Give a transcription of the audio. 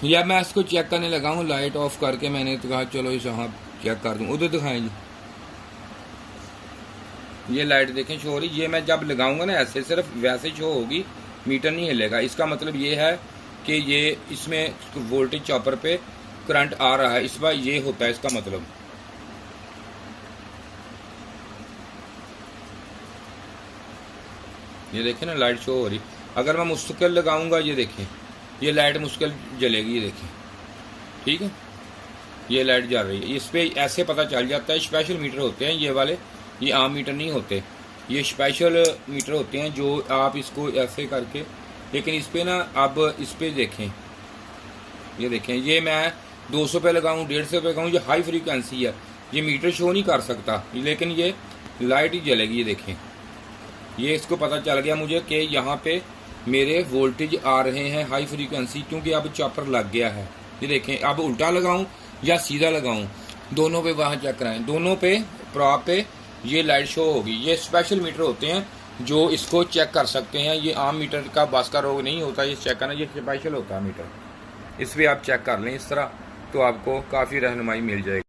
या मैं इसको चेक करने लगा हूँ लाइट ऑफ करके। मैंने तो कहा चलो इसे हाँ चेक कर दूँ। उधर दिखाएं जी, ये लाइट देखें शो हो रही। ये मैं जब लगाऊंगा ना ऐसे सिर्फ वैसे शो होगी, मीटर नहीं हिलेगा। इसका मतलब ये है कि ये इसमें वोल्टेज चॉपर पे करंट आ रहा है, इस बार ये होता है इसका मतलब। ये देखें ना लाइट शो हो रही। अगर मैं मुस्तकिल लगाऊंगा, ये देखें ये लाइट मुश्किल जलेगी, ये देखें, ठीक है ये लाइट जल रही है। इस पे ऐसे पता चल जाता है। स्पेशल मीटर होते हैं ये वाले, ये आम मीटर नहीं होते, ये स्पेशल मीटर होते हैं जो आप इसको ऐसे करके। लेकिन इस पे ना अब इस पे देखें, ये देखें ये मैं 200 पे लगाऊं 150 पे लगाऊं, ये हाई फ्रीक्वेंसी है, ये मीटर शो नहीं कर सकता, लेकिन ये लाइट ही जलेगी। ये देखें ये इसको पता चल गया मुझे कि यहाँ पे मेरे वोल्टेज आ रहे हैं हाई फ्रीक्वेंसी, क्योंकि अब चॉपर लग गया है। ये देखें अब उल्टा लगाऊं या सीधा लगाऊं, दोनों पे वहाँ चेक कराएं, दोनों पे प्रॉप पे ये लाइट शो होगी। ये स्पेशल मीटर होते हैं जो इसको चेक कर सकते हैं। ये आम मीटर का बस का रोग नहीं होता ये चेक करना, ये स्पेशल होता है मीटर। इस पर आप चेक कर लें इस तरह, तो आपको काफ़ी रहनुमाई मिल जाएगी।